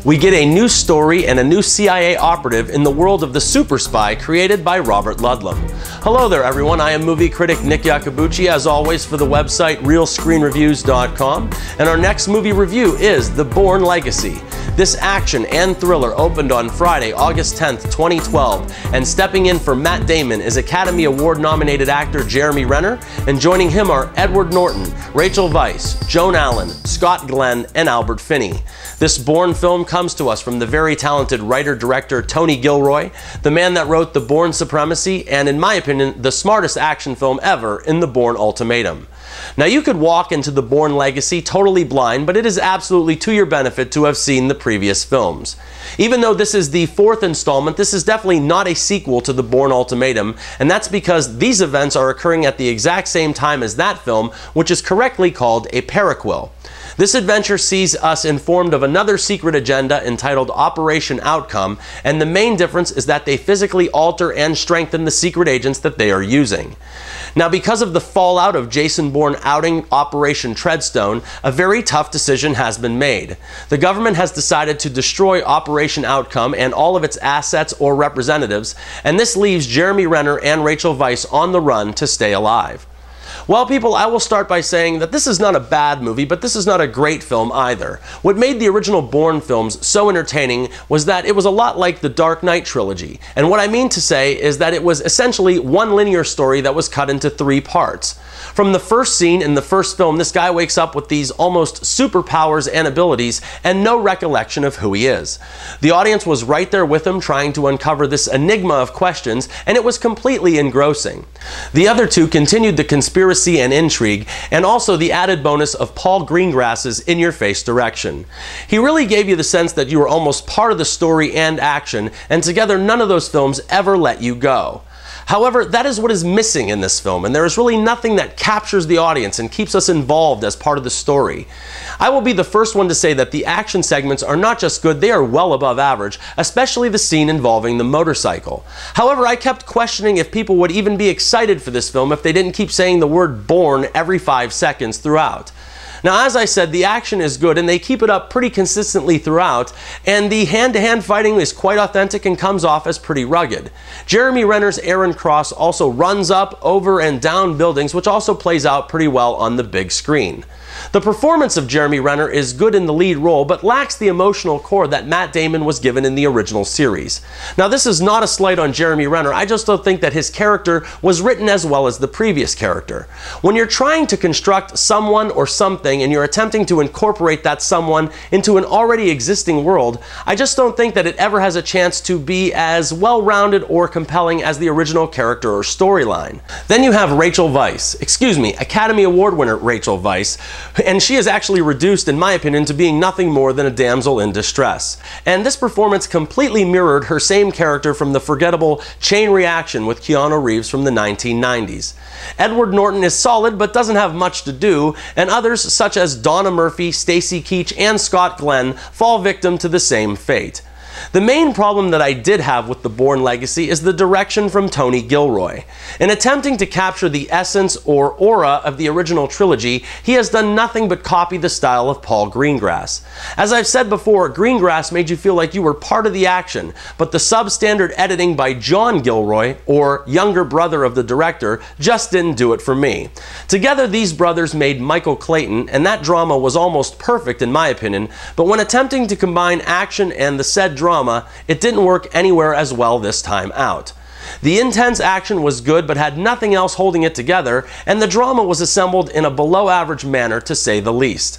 We get a new story and a new CIA operative in the world of the super spy created by Robert Ludlum. Hello there everyone, I am movie critic Nick Iacobucci, as always, for the website ReelScreenReviews.com, and our next movie review is The Bourne Legacy. This action and thriller opened on Friday, August 10th, 2012, and stepping in for Matt Damon is Academy Award-nominated actor Jeremy Renner, and joining him are Edward Norton, Rachel Weisz, Joan Allen, Scott Glenn, and Albert Finney. This Bourne film comes to us from the very talented writer-director Tony Gilroy, the man that wrote The Bourne Supremacy, and in my opinion, the smartest action film ever in The Bourne Ultimatum. Now, you could walk into The Bourne Legacy totally blind, but it is absolutely to your benefit to have seen the previous films. Even though this is the fourth installment, this is definitely not a sequel to The Bourne Ultimatum, and that's because these events are occurring at the exact same time as that film, which is correctly called a prequel. This adventure sees us informed of another secret agenda entitled Operation Outcome, and the main difference is that they physically alter and strengthen the secret agents that they are using. Now, because of the fallout of Jason Bourne outing Operation Treadstone, a very tough decision has been made. The government has decided to destroy Operation Outcome and all of its assets or representatives, and this leaves Jeremy Renner and Rachel Weisz on the run to stay alive. Well, people, I will start by saying that this is not a bad movie, but this is not a great film either. What made the original Bourne films so entertaining was that it was a lot like the Dark Knight trilogy. And what I mean to say is that it was essentially one linear story that was cut into 3 parts. From the first scene in the first film, this guy wakes up with these almost superpowers and abilities and no recollection of who he is. The audience was right there with him trying to uncover this enigma of questions, and it was completely engrossing. The other 2 continued the conspiracy and intrigue, and also the added bonus of Paul Greengrass's in-your-face direction. He really gave you the sense that you were almost part of the story and action, and together none of those films ever let you go. However, that is what is missing in this film, and there is really nothing that captures the audience and keeps us involved as part of the story. I will be the first one to say that the action segments are not just good, they are well above average, especially the scene involving the motorcycle. However, I kept questioning if people would even be excited for this film if they didn't keep saying the word Bourne every 5 seconds throughout. Now, as I said, the action is good and they keep it up pretty consistently throughout, and the hand-to-hand fighting is quite authentic and comes off as pretty rugged. Jeremy Renner's Aaron Cross also runs up, over, and down buildings, which also plays out pretty well on the big screen. The performance of Jeremy Renner is good in the lead role, but lacks the emotional core that Matt Damon was given in the original series. Now, this is not a slight on Jeremy Renner, I just don't think that his character was written as well as the previous character. When you're trying to construct someone or something and you're attempting to incorporate that someone into an already existing world, I just don't think that it ever has a chance to be as well-rounded or compelling as the original character or storyline. Then you have Rachel Weisz, Academy Award winner Rachel Weisz, and she is actually reduced, in my opinion, to being nothing more than a damsel in distress. And this performance completely mirrored her same character from the forgettable Chain Reaction with Keanu Reeves from the 1990s. Edward Norton is solid but doesn't have much to do, and others such as Donna Murphy, Stacy Keach, and Scott Glenn fall victim to the same fate. The main problem that I did have with The Bourne Legacy is the direction from Tony Gilroy. In attempting to capture the essence or aura of the original trilogy, he has done nothing but copy the style of Paul Greengrass. As I've said before, Greengrass made you feel like you were part of the action, but the substandard editing by John Gilroy, or younger brother of the director, just didn't do it for me. Together, these brothers made Michael Clayton, and that drama was almost perfect in my opinion, but when attempting to combine action and the said drama, it didn't work anywhere as well this time out. The intense action was good but had nothing else holding it together, and the drama was assembled in a below-average manner to say the least.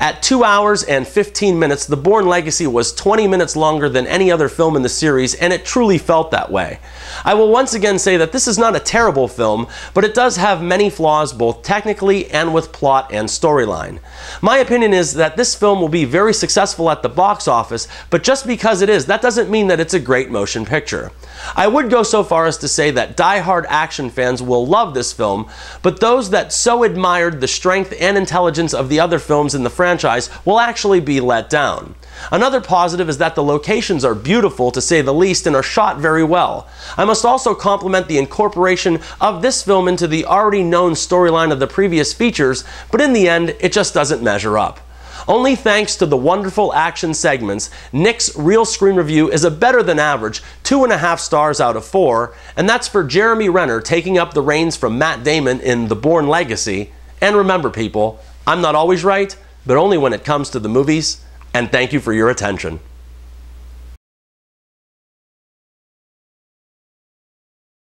At 2 hours and 15 minutes, The Bourne Legacy was 20 minutes longer than any other film in the series, and it truly felt that way. I will once again say that this is not a terrible film, but it does have many flaws both technically and with plot and storyline. My opinion is that this film will be very successful at the box office, but just because it is, that doesn't mean that it's a great motion picture. I would go so far as to say that die-hard action fans will love this film, but those that so admired the strength and intelligence of the other films in the franchise will actually be let down. Another positive is that the locations are beautiful to say the least and are shot very well. I must also compliment the incorporation of this film into the already known storyline of the previous features, but in the end, it just doesn't measure up. Only thanks to the wonderful action segments, Nick's Real Screen Review is a better than average 2.5 stars out of 4, and that's for Jeremy Renner taking up the reins from Matt Damon in The Bourne Legacy. And remember people, I'm not always right, but only when it comes to the movies, and thank you for your attention.